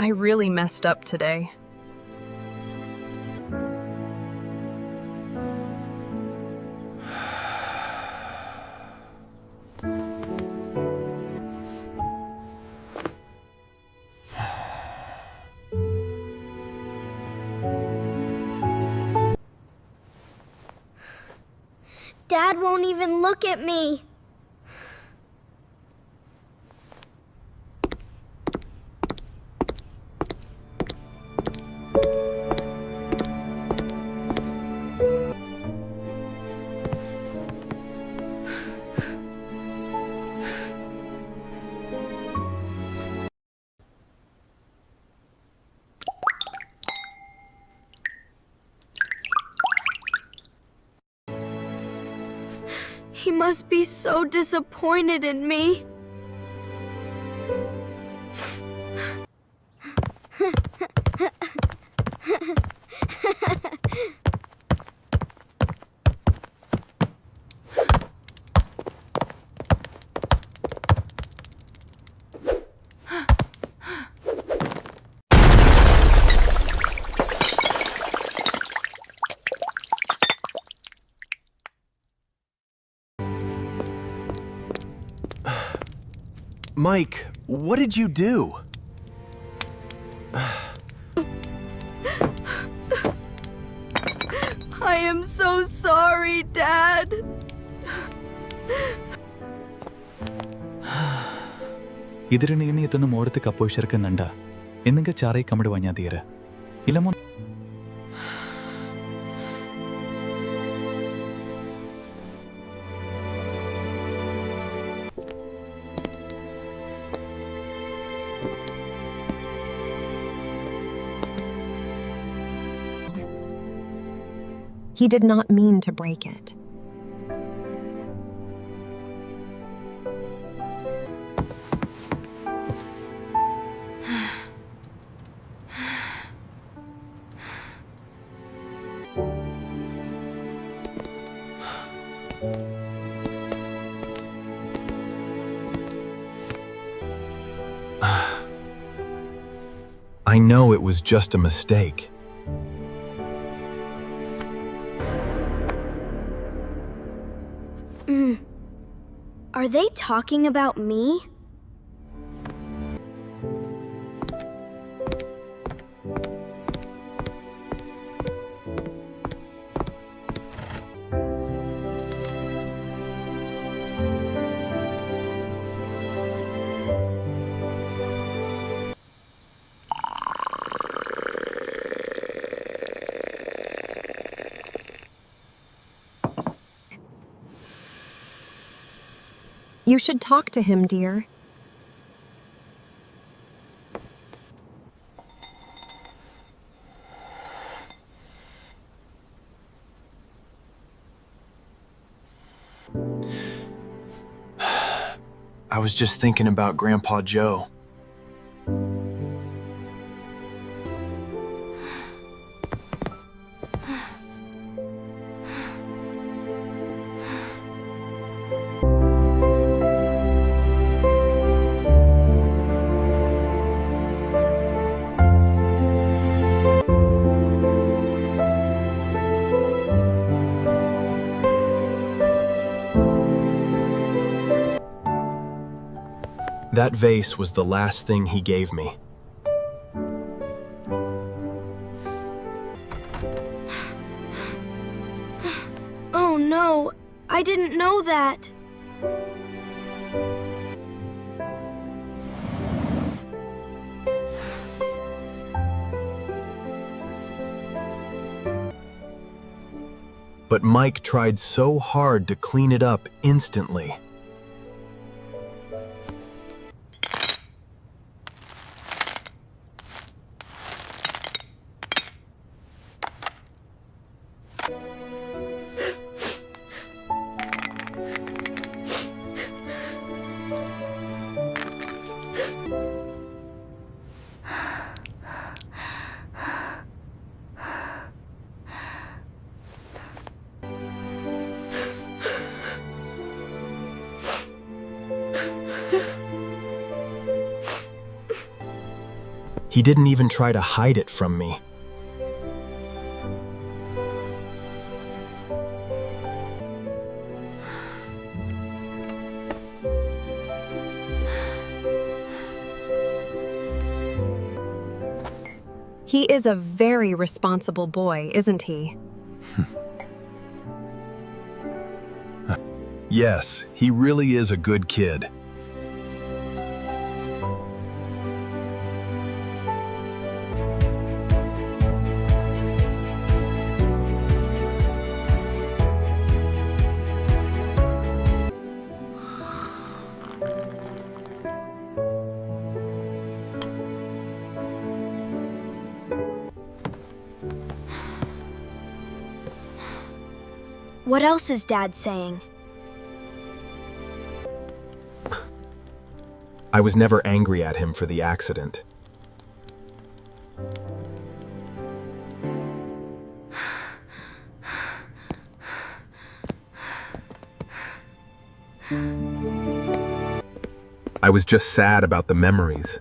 I really messed up today. Dad won't even look at me. He must be so disappointed in me. Mike, what did you do? I am so sorry, Dad. ಇದರ ನೀನು ಇದನ್ನು ಮೋರತೆ ಕಪ್ಪೋಯ್ಶರ್ಕಂದಂಡ ಎನ್ನಂಗ ಚಾರೈ ಕಮಡು ವನ್ಯಾದೀರ ಇಲ್ಲಮೋ He did not mean to break it. I know it was just a mistake. Are they talking about me? You should talk to him, dear. I was just thinking about Grandpa Joe. That vase was the last thing he gave me. Oh no, I didn't know that. But Mike tried so hard to clean it up instantly. He didn't even try to hide it from me. He is a very responsible boy, isn't he? Yes, he really is a good kid. What else is Dad saying? I was never angry at him for the accident. I was just sad about the memories.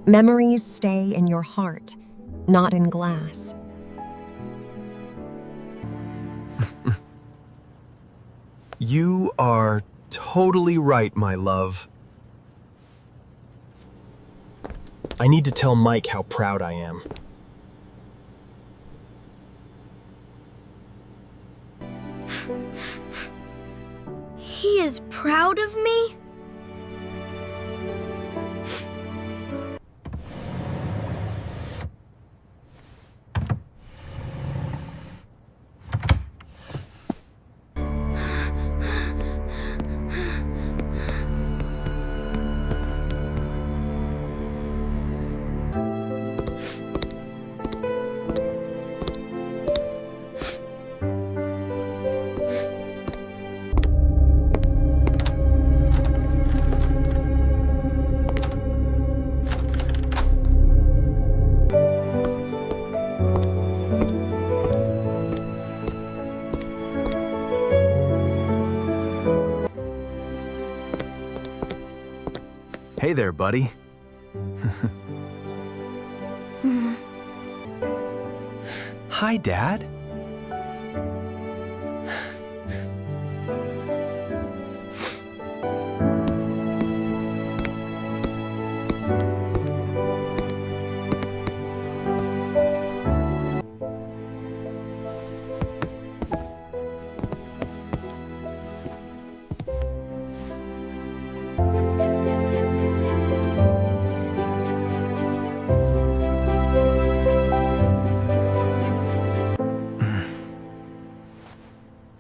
Memories stay in your heart, not in glass. You are totally right, my love. I need to tell Mike how proud I am. He is proud of me? Hey there, buddy. Hi, Dad.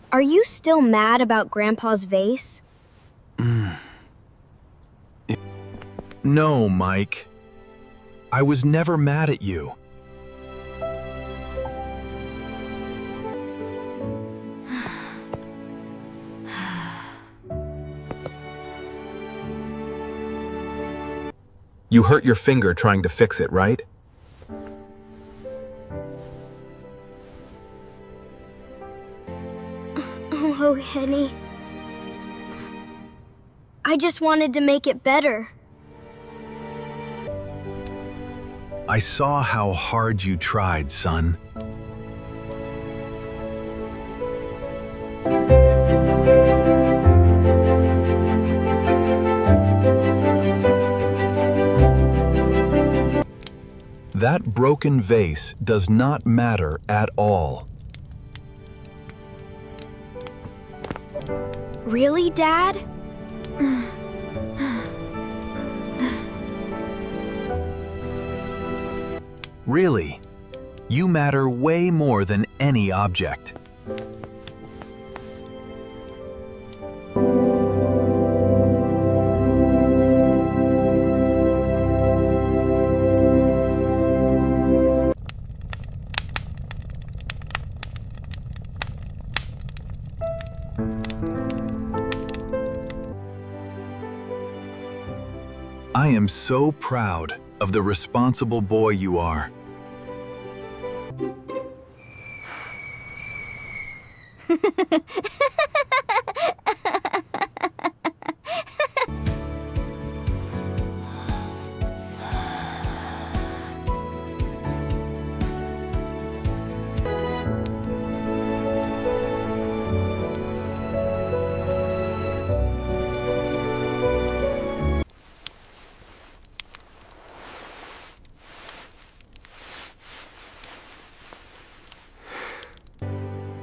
Are you still mad about Grandpa's vase? No, Mike. I was never mad at you. You hurt your finger trying to fix it, right? Oh, Henny. I just wanted to make it better. I saw how hard you tried, son. That broken vase does not matter at all. Really, Dad? Really, you matter way more than any object. I am so proud of the responsible boy you are.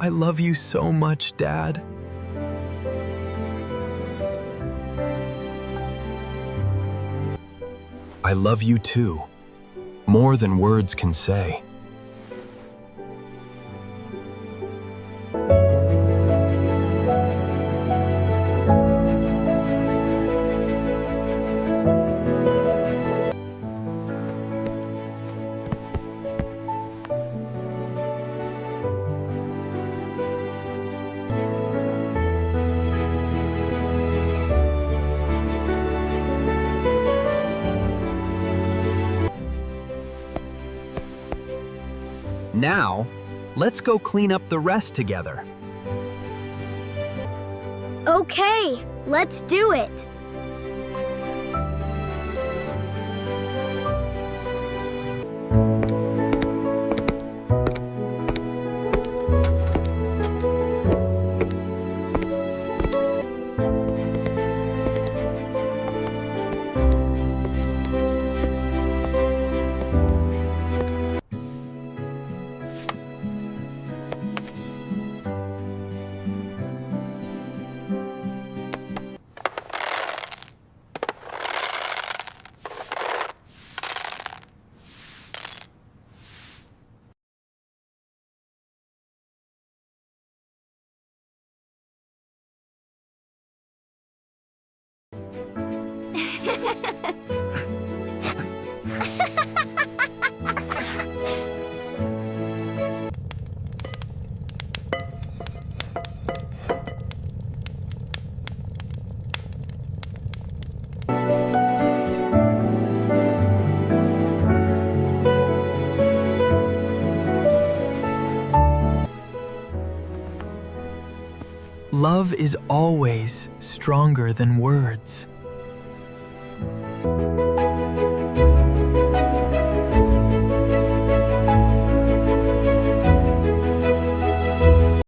I love you so much, Dad. I love you too, more than words can say. Now, let's go clean up the rest together. Okay, let's do it. Love is always stronger than words.